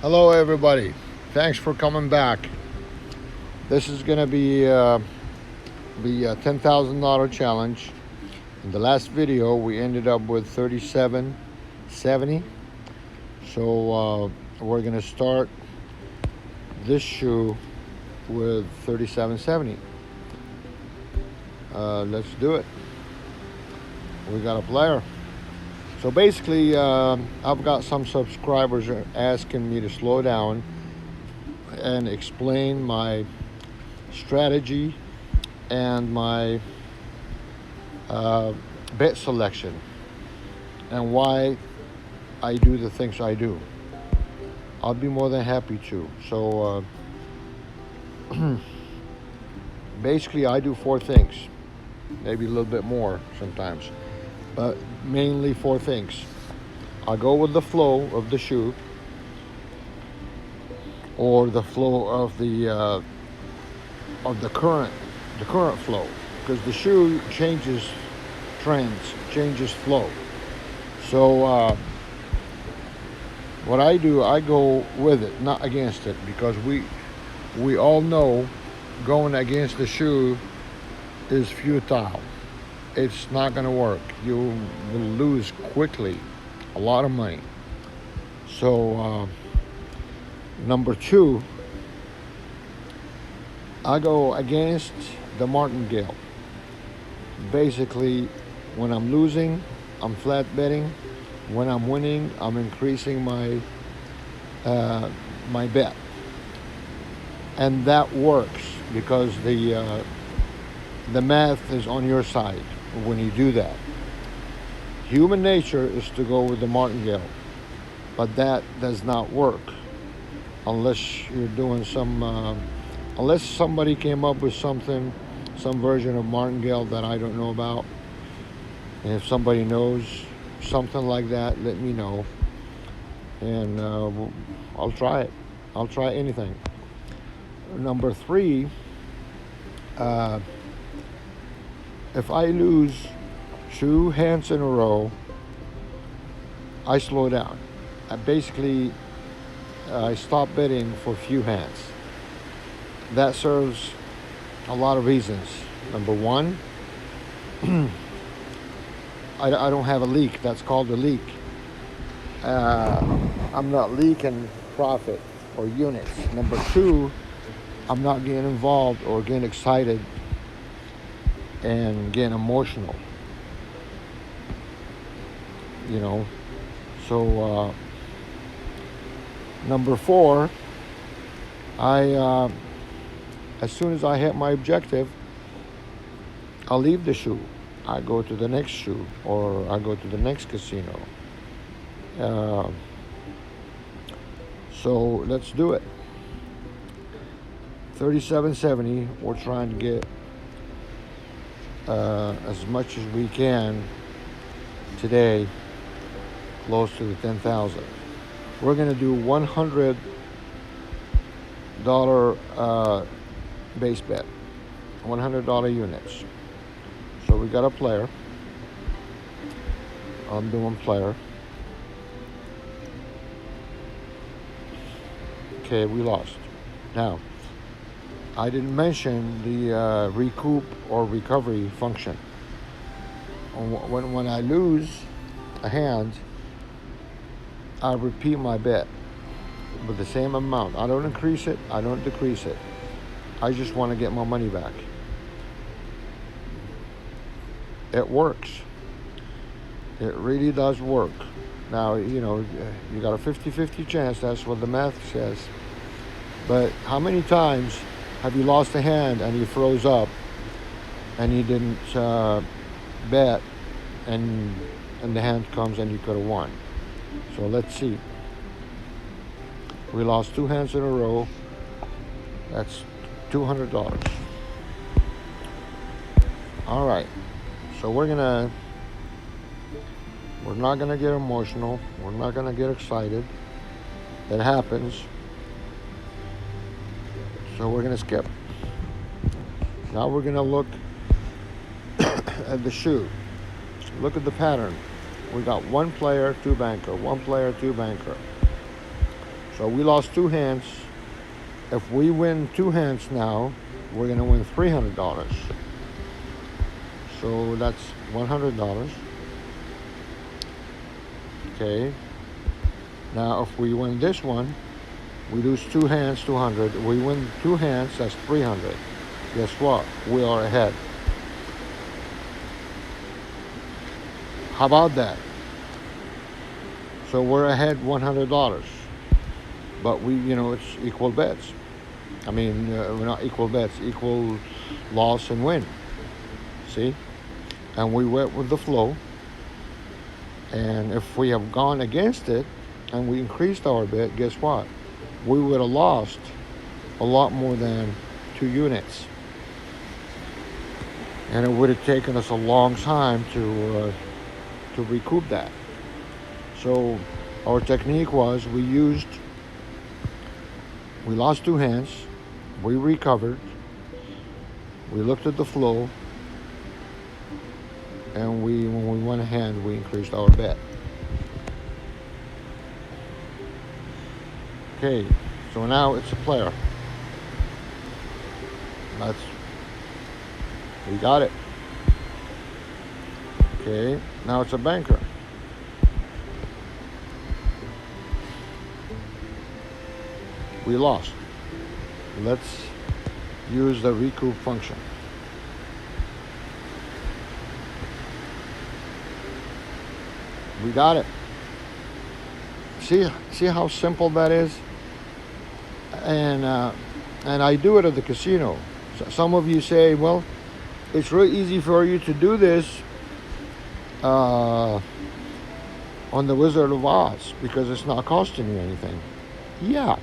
Hello, everybody. Thanks for coming back. This is gonna be a $10,000 challenge. In the last video, we ended up with 3770. So we're gonna start this shoe with 3770. Let's do it. We got a player. So basically, I've got some subscribers asking me to slow down and explain my strategy and my bet selection and why I do the things I do. I'll be more than happy to. So basically, I do four things, maybe a little bit more sometimes, but mainly four things. I go with the flow of the shoe, or the flow of the current flow, because the shoe changes trends, changes flow. So what I do, I go with it, not against it, because we all know going against the shoe is futile. It's not going to work. You will lose quickly a lot of money. So number two, I go against the martingale. Basically, when I'm losing, I'm flat betting. When I'm winning, I'm increasing my my bet, and that works because the math is on your side when you do that. Human nature is to go with the martingale, but that does not work unless you're doing unless somebody came up with something, some version of martingale that I don't know about. And if somebody knows something like that, let me know, and I'll try it. I'll try anything. Number three, if I lose two hands in a row, I slow down. I stop betting for few hands. That serves a lot of reasons. Number one, I don't have a leak. That's called a leak. I'm not leaking profit or units. Number two, I'm not getting involved or getting excited and getting emotional. You know. So number four, I as soon as I hit my objective, I'll leave the shoe. I go to the next shoe, or I go to the next casino. So let's do it. 3770. We're trying to get as much as we can today, close to the 10,000. We're gonna do $100 base bet, $100 units. So we got a player. I'm doing player. Okay, we lost. Now, I didn't mention the recoup or recovery function. When I lose a hand, I repeat my bet with the same amount. I don't increase it, I don't decrease it. I just want to get my money back. It works. It really does work. Now, you got a 50-50 chance. That's what the math says. But how many times have you lost a hand and you froze up and you didn't bet, and the hand comes and you could have won? So let's see. We lost two hands in a row. That's $200. All right. So we're not gonna get emotional. We're not gonna get excited. It happens. So we're gonna skip. Now we're gonna look at the shoe. Look at the pattern. We got one player, two banker, one player, two banker. So we lost 2 hands. If we win 2 hands now, we're going to win $300. So that's $100. Okay. Now if we win this one, we lose 2 hands, 200. We win 2 hands, that's 300. Guess what? We are ahead. How about that? So we're ahead $100. But it's equal bets. I mean, we're not equal bets, equal loss and win. See? And we went with the flow. And if we have gone against it and we increased our bet, guess what? We would have lost a lot more than 2 units. And it would have taken us a long time to recoup that. So our technique was we lost 2 hands, we recovered, we looked at the flow, and when we won a hand, we increased our bet. Okay, so now it's a player. We got it. Okay, now it's a banker. We lost. Let's use the recoup function. We got it. See how simple that is? And I do it at the casino. So some of you say, well, it's really easy for you to do this on the Wizard of Oz because it's not costing you anything. Yeah,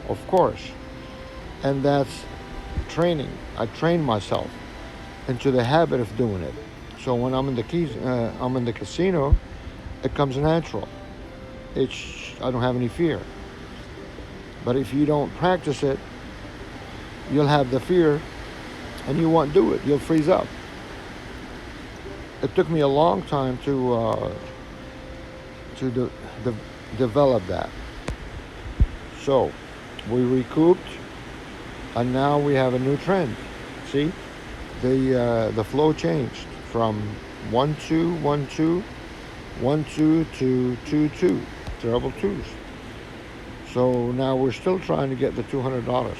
of course. And that's training. I train myself into the habit of doing it. So when I'm in the casino, it comes natural. I don't have any fear. But if you don't practice it, you'll have the fear and you won't do it. You'll freeze up. It took me a long time to develop that. So we recouped, and now we have a new trend. See, the flow changed from 1-2, 1-2, 1-2 to 2-2, treble twos. So now we're still trying to get the $200.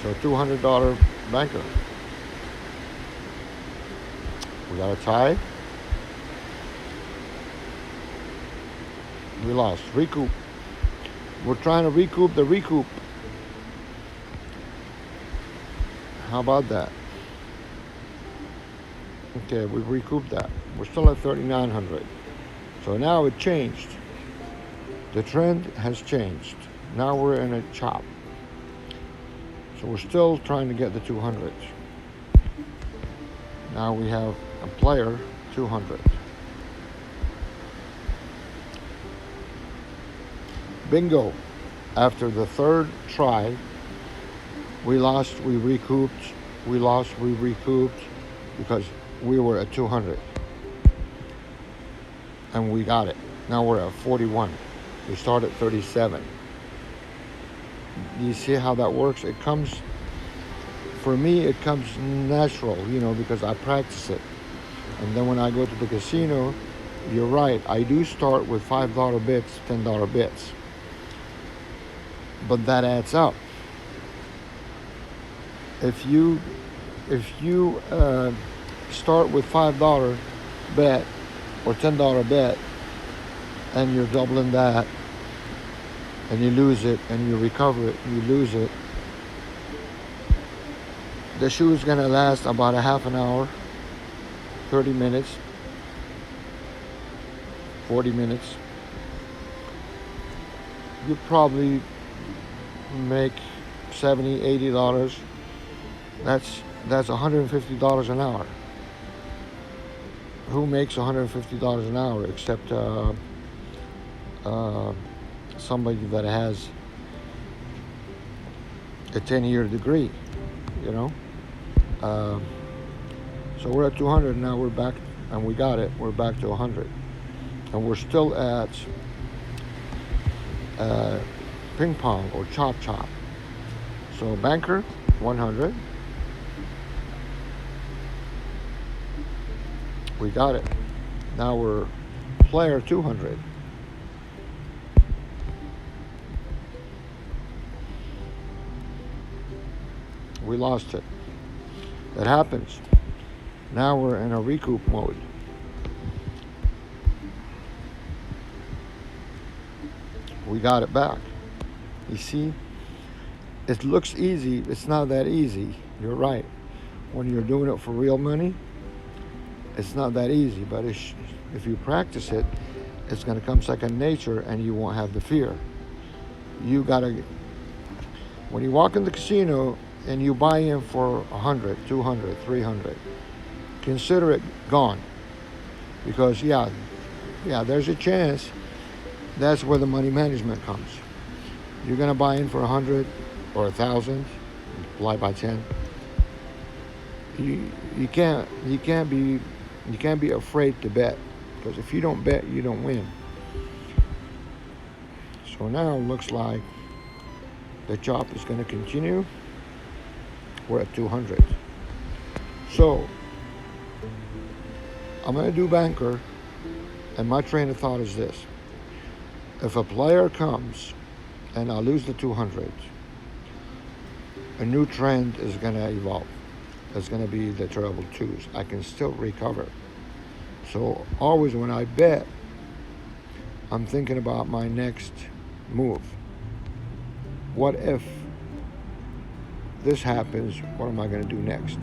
So $200 banker. We got a tie. We lost. Recoup. We're trying to recoup the recoup. How about that? Okay, we recouped that. We're still at 3,900. So now it changed. The trend has changed. Now we're in a chop. So we're still trying to get the 200. Now we have a player 200. Bingo. After the third try, we lost, we recouped, we lost, we recouped, because we were at 200. And we got it. Now we're at 41. We start at 37. You see how that works? It comes, for me, it comes natural, because I practice it. And then when I go to the casino, you're right, I do start with $5 bits, $10 bits. But that adds up. If you start with $5 bet or $10 bet, and you're doubling that, and you lose it, and you recover it, you lose it, the shoe is going to last about a half an hour, 30 minutes, 40 minutes. You probably make $70, $80. That's $150 an hour. Who makes $150 an hour except somebody that has a 10-year degree, So we're at 200 now. We're back, and we got it. We're back to 100. and we're still at ping pong or chop. So banker 100, we got it. Now we're player 200. We lost it. That happens. Now we're in a recoup mode. We got it back. You see, it looks easy. It's not that easy. You're right. When you're doing it for real money, it's not that easy. But if you practice it, it's going to come second nature, and you won't have the fear. You gotta. When you walk in the casino and you buy in for 100, 200, 300, consider it gone, because there's a chance. That's where the money management comes. You're gonna buy in for 100 or 1,000, multiply by 10. You can't be afraid to bet, because if you don't bet, you don't win. So now it looks like the chop is going to continue. We're at 200. So I'm going to do banker, and my train of thought is this: if a player comes and I lose the 200, a new trend is going to evolve. It's going to be the terrible twos. I can still recover. So always when I bet, I'm thinking about my next move. What if this happens? What am I going to do next?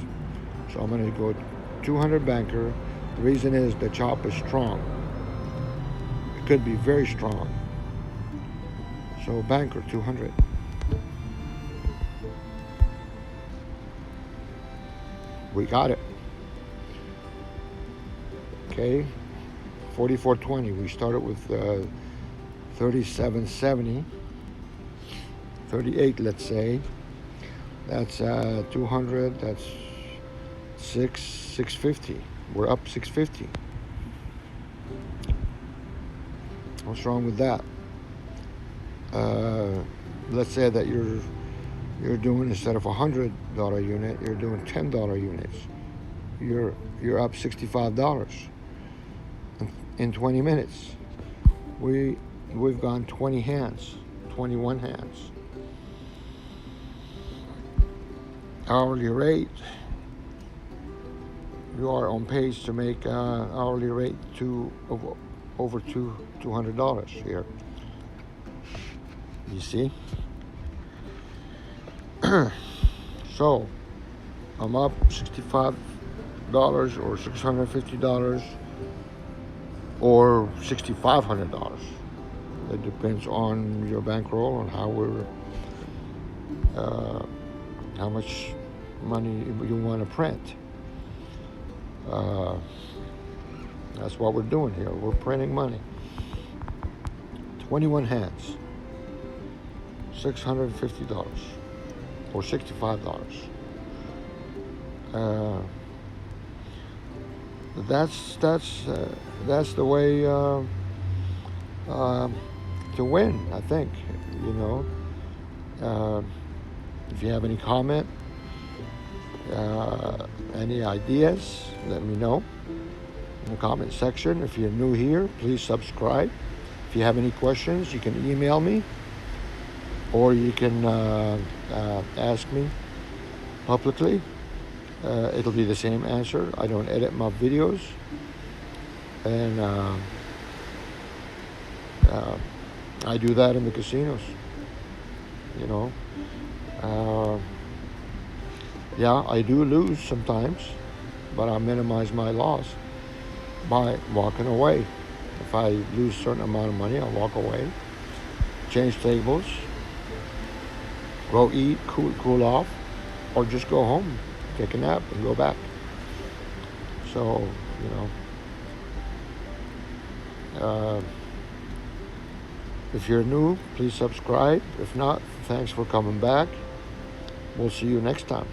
So I'm going to go 200 banker. The reason is the chop is strong. It could be very strong. So banker 200. We got it. Okay, 44.20. We started with 37.70, 38, let's say. That's 200. That's 650. We're up 650. What's wrong with that? Let's say that you're doing, instead of $100 unit, you're doing $10 units. You're up $65 in 20 minutes. We've gone 20 hands, 21 hands. Hourly rate, you are on pace to make hourly rate over $200 here. You see? So I'm up $65 or $650 or $6,500. It depends on your bankroll and how much money you want to print. That's what we're doing here. We're printing money. 21 hands, $650 or $65. That's the way to win, I think. If you have any comment, any ideas, let me know in the comment section. If you're new here, please subscribe. If you have any questions, you can email me, or you can ask me publicly. It'll be the same answer. I don't edit my videos, and I do that in the casinos. I do lose sometimes, but I minimize my loss by walking away. If I lose a certain amount of money, I'll walk away, change tables, go eat, cool off, or just go home, take a nap, and go back. So, if you're new, please subscribe. If not, thanks for coming back. We'll see you next time.